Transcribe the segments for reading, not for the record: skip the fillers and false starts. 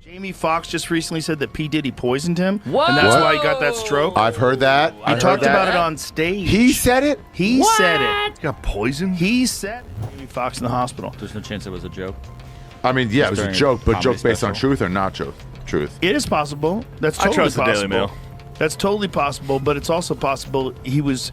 Jamie Foxx just recently said that P. Diddy poisoned him, Whoa! and that's why he got that stroke. I've heard that. He talked about it on stage. He said it? He said it. He got poisoned? He said it. Jamie Foxx in the hospital. There's no chance it was a joke. I mean, yeah, it was a during joke, but comedy joke based on special. truth or not truth? It is possible. That's I totally trust the possible. Daily Mail. That's totally possible, but it's also possible he was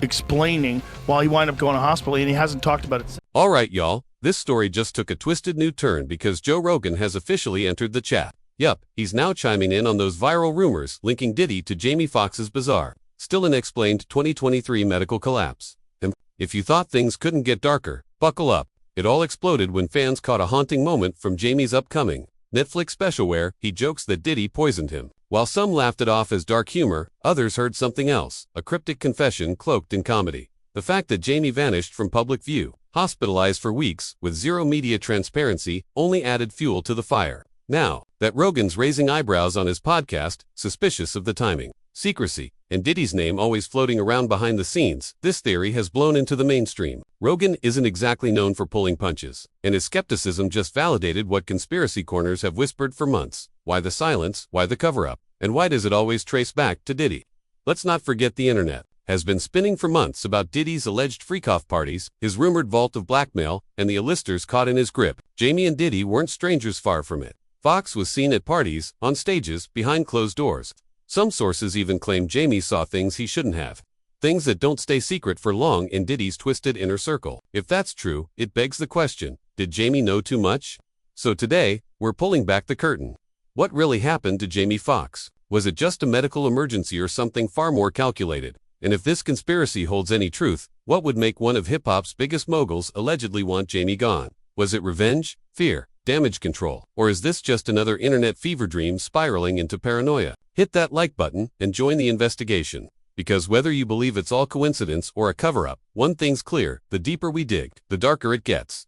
explaining while he wound up going to hospital, and he hasn't talked about it. All right, y'all. This story just took a twisted new turn because Joe Rogan has officially entered the chat. Yup, he's now chiming in on those viral rumors linking Diddy to Jamie Foxx's bizarre, still unexplained 2023 medical collapse. And if you thought things couldn't get darker, buckle up. It all exploded when fans caught a haunting moment from Jamie's upcoming Netflix special where he jokes that Diddy poisoned him. While some laughed it off as dark humor, others heard something else, a cryptic confession cloaked in comedy. The fact that Jamie vanished from public view, hospitalized for weeks, with zero media transparency, only added fuel to the fire. Now that Rogan's raising eyebrows on his podcast, suspicious of the timing, secrecy, and Diddy's name always floating around behind the scenes, this theory has blown into the mainstream. Rogan isn't exactly known for pulling punches, and his skepticism just validated what conspiracy corners have whispered for months. Why the silence? Why the cover-up? And why does it always trace back to Diddy? Let's not forget the internet has been spinning for months about Diddy's alleged freak-off parties, his rumored vault of blackmail, and the A-listers caught in his grip. Jamie and Diddy weren't strangers, far from it. Foxx was seen at parties, on stages, behind closed doors. Some sources even claim Jamie saw things he shouldn't have. Things that don't stay secret for long in Diddy's twisted inner circle. If that's true, it begs the question, did Jamie know too much? So today, we're pulling back the curtain. What really happened to Jamie Foxx? Was it just a medical emergency or something far more calculated? And if this conspiracy holds any truth, what would make one of hip-hop's biggest moguls allegedly want Jamie gone? Was it revenge, fear, damage control, or is this just another internet fever dream spiraling into paranoia? Hit that like button and join the investigation. Because whether you believe it's all coincidence or a cover-up, one thing's clear, the deeper we dig, the darker it gets.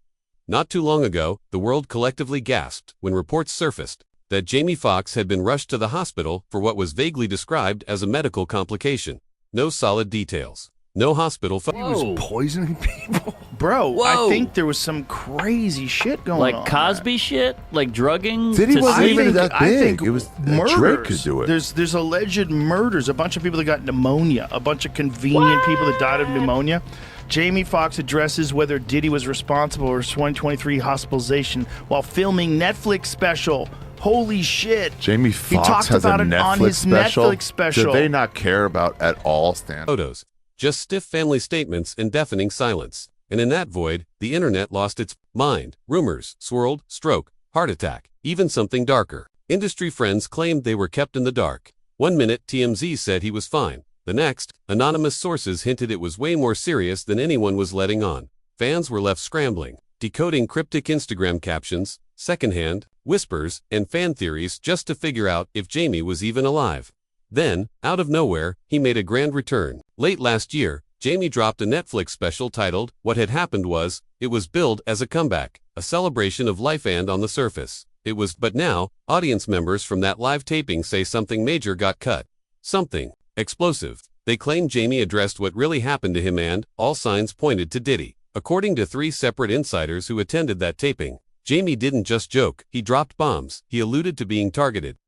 Not too long ago, the world collectively gasped when reports surfaced that Jamie Foxx had been rushed to the hospital for what was vaguely described as a medical complication. No solid details. No hospital. He was poisoning people? Bro, Whoa. I think there was some crazy shit going on. Like Cosby shit? Like drugging? Diddy to wasn't sleep? even that I big. think It was murders. Drake could do it. There's alleged murders. A bunch of people that got pneumonia. A bunch of convenient people that died of pneumonia. Jamie Foxx addresses whether Diddy was responsible for his 2023 hospitalization while filming Netflix special. Holy shit. Jamie He Foxx talked has a about it on Netflix his special. Netflix special. Do they not care about at all stand? Photos. Just stiff family statements and deafening silence. And in that void, the internet lost its mind. Rumors swirled, stroke, heart attack, even something darker. Industry friends claimed they were kept in the dark. One minute, TMZ said he was fine. The next, anonymous sources hinted it was way more serious than anyone was letting on. Fans were left scrambling, decoding cryptic Instagram captions, secondhand, whispers, and fan theories just to figure out if Jamie was even alive. Then, out of nowhere, he made a grand return. Late last year, Jamie dropped a Netflix special titled, What Had Happened Was, it was billed as a comeback, a celebration of life, and on the surface, it was. But now, audience members from that live taping say something major got cut. Something explosive. They claim Jamie addressed what really happened to him, and all signs pointed to Diddy. According to 3 separate insiders who attended that taping, Jamie didn't just joke, he dropped bombs. He alluded to being targeted,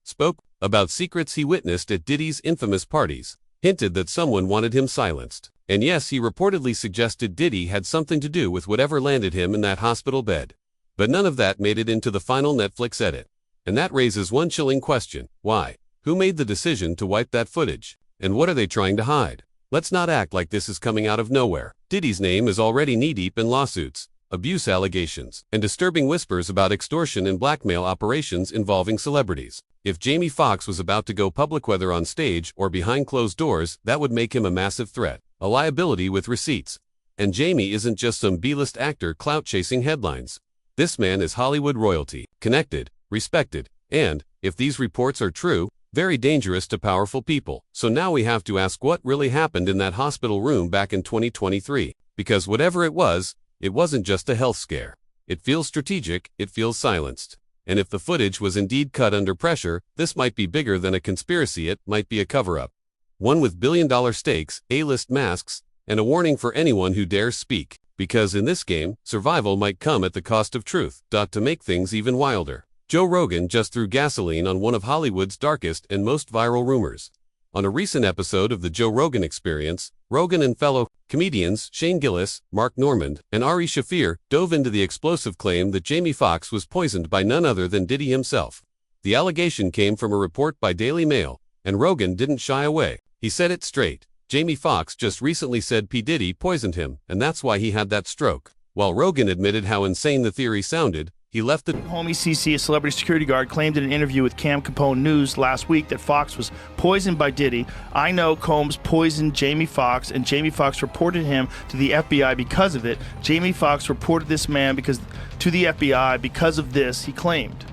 spoke about secrets he witnessed at Diddy's infamous parties, hinted that someone wanted him silenced. And yes, he reportedly suggested Diddy had something to do with whatever landed him in that hospital bed. But none of that made it into the final Netflix edit. And that raises one chilling question. Why? Who made the decision to wipe that footage? And what are they trying to hide? Let's not act like this is coming out of nowhere. Diddy's name is already knee-deep in lawsuits, abuse allegations, and disturbing whispers about extortion and blackmail operations involving celebrities. If Jamie Foxx was about to go public, whether on stage or behind closed doors, that would make him a massive threat, a liability with receipts. And Jamie isn't just some B-list actor clout-chasing headlines. This man is Hollywood royalty, connected, respected, and, if these reports are true, very dangerous to powerful people. So now we have to ask what really happened in that hospital room back in 2023. Because whatever it wasn't just a health scare. It feels strategic, it feels silenced. And if the footage was indeed cut under pressure, this might be bigger than a conspiracy. It might be a cover-up. One with billion-dollar stakes, A-list masks, and a warning for anyone who dares speak. Because in this game, survival might come at the cost of truth. To make things even wilder, Joe Rogan just threw gasoline on one of Hollywood's darkest and most viral rumors. On a recent episode of The Joe Rogan Experience, Rogan and fellow comedians Shane Gillis, Mark Normand, and Ari Shaffir dove into the explosive claim that Jamie Foxx was poisoned by none other than Diddy himself. The allegation came from a report by Daily Mail, and Rogan didn't shy away. He said it straight. Jamie Foxx just recently said P. Diddy poisoned him, and that's why he had that stroke. While Rogan admitted how insane the theory sounded, he left the Homie CC, a celebrity security guard, claimed in an interview with Cam Capone News last week that Foxx was poisoned by Diddy. I know Combs poisoned Jamie Foxx, and Jamie Foxx reported him to the FBI because of it. Jamie Foxx reported this man to the FBI because of this, he claimed.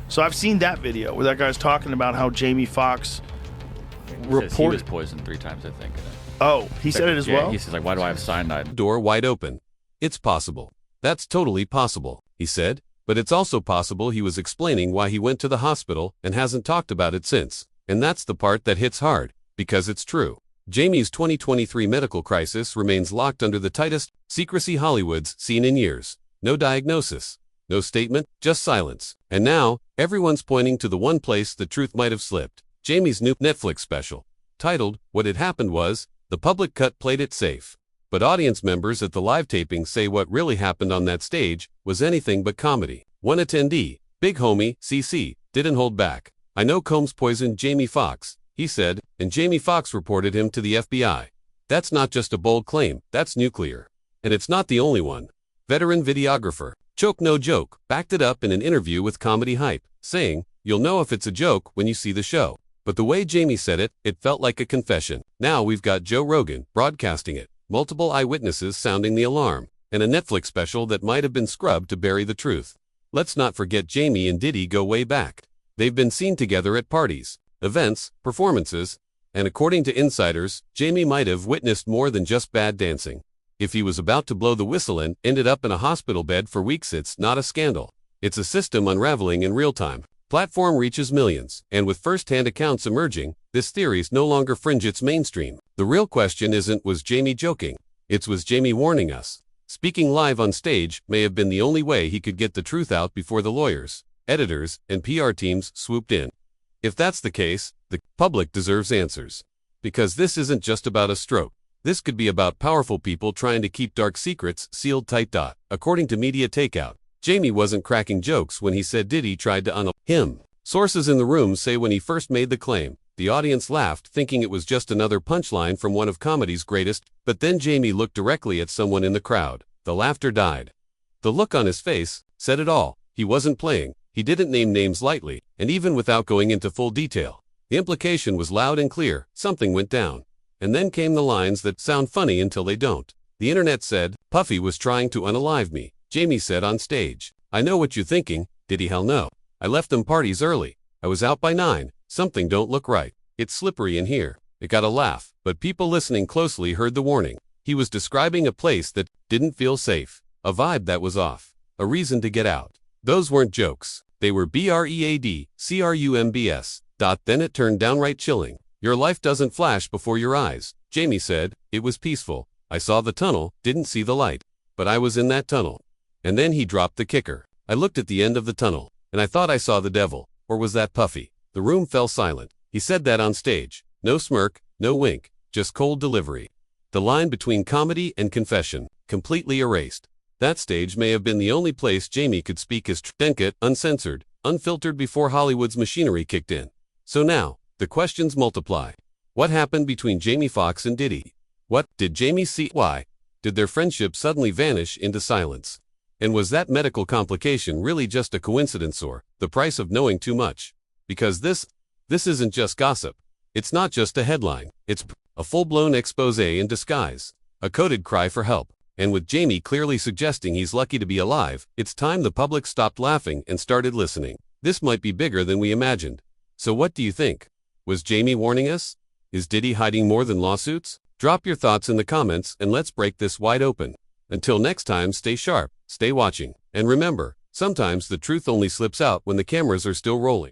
So I've seen that video where that guy's talking about how Jamie Foxx He was reported. poisoned 3 times, I think. Oh, he said it as well? He says, like, why do I have cyanide? door wide open. It's possible. That's totally possible, he said, but it's also possible he was explaining why he went to the hospital and hasn't talked about it since. And that's the part that hits hard, because it's true. Jamie's 2023 medical crisis remains locked under the tightest secrecy Hollywood's seen in years. No diagnosis, no statement, just silence. And now, everyone's pointing to the one place the truth might have slipped. Jamie's new Netflix special, titled What Had Happened Was, the public cut played it safe. But audience members at the live taping say what really happened on that stage was anything but comedy. One attendee, Big Homie, CC, didn't hold back. I know Combs poisoned Jamie Foxx, he said, and Jamie Foxx reported him to the FBI. That's not just a bold claim, that's nuclear. And it's not the only one. Veteran videographer, Choke No Joke, backed it up in an interview with Comedy Hype, saying, "You'll know if it's a joke when you see the show." But the way Jamie said it, it felt like a confession. Now we've got Joe Rogan broadcasting it, multiple eyewitnesses sounding the alarm, and a Netflix special that might have been scrubbed to bury the truth. Let's not forget Jamie and Diddy go way back. They've been seen together at parties, events, performances, and according to insiders, Jamie might have witnessed more than just bad dancing. If he was about to blow the whistle and ended up in a hospital bed for weeks, it's not a scandal. It's a system unraveling in real time. Platform reaches millions, and with first-hand accounts emerging, this theory's no longer fringe, it's mainstream. The real question isn't was Jamie joking, it's was Jamie warning us. Speaking live on stage may have been the only way he could get the truth out before the lawyers, editors, and PR teams swooped in. If that's the case, the public deserves answers. Because this isn't just about a stroke. This could be about powerful people trying to keep dark secrets sealed tight. According to Media Takeout, Jamie wasn't cracking jokes when he said Diddy tried to unalive him. Sources in the room say when he first made the claim, the audience laughed, thinking it was just another punchline from one of comedy's greatest, but then Jamie looked directly at someone in the crowd. The laughter died. The look on his face said it all. He wasn't playing, he didn't name names lightly, and even without going into full detail, the implication was loud and clear, something went down. And then came the lines that sound funny until they don't. The internet said, Puffy was trying to unalive me. Jamie said on stage, I know what you're thinking, Diddy, hell no. I left them parties early. I was out by 9. Something don't look right. It's slippery in here. It got a laugh, but people listening closely heard the warning. He was describing a place that didn't feel safe, a vibe that was off, a reason to get out. Those weren't jokes. They were BREAD, CRUMBS. Then it turned downright chilling. Your life doesn't flash before your eyes, Jamie said. It was peaceful. I saw the tunnel, didn't see the light, but I was in that tunnel. And then he dropped the kicker. I looked at the end of the tunnel, and I thought I saw the devil. Or was that Puffy? The room fell silent. He said that on stage. No smirk, no wink, just cold delivery. The line between comedy and confession, completely erased. That stage may have been the only place Jamie could speak his truth, uncensored, unfiltered before Hollywood's machinery kicked in. So now, the questions multiply. What happened between Jamie Foxx and Diddy? What did Jamie see? Why did their friendship suddenly vanish into silence? And was that medical complication really just a coincidence or the price of knowing too much? Because this isn't just gossip. It's not just a headline. It's a full-blown expose in disguise, a coded cry for help. And with Jamie clearly suggesting he's lucky to be alive, it's time the public stopped laughing and started listening. This might be bigger than we imagined. So what do you think? Was Jamie warning us? Is Diddy hiding more than lawsuits? Drop your thoughts in the comments and let's break this wide open. Until next time, stay sharp, stay watching, and remember, sometimes the truth only slips out when the cameras are still rolling.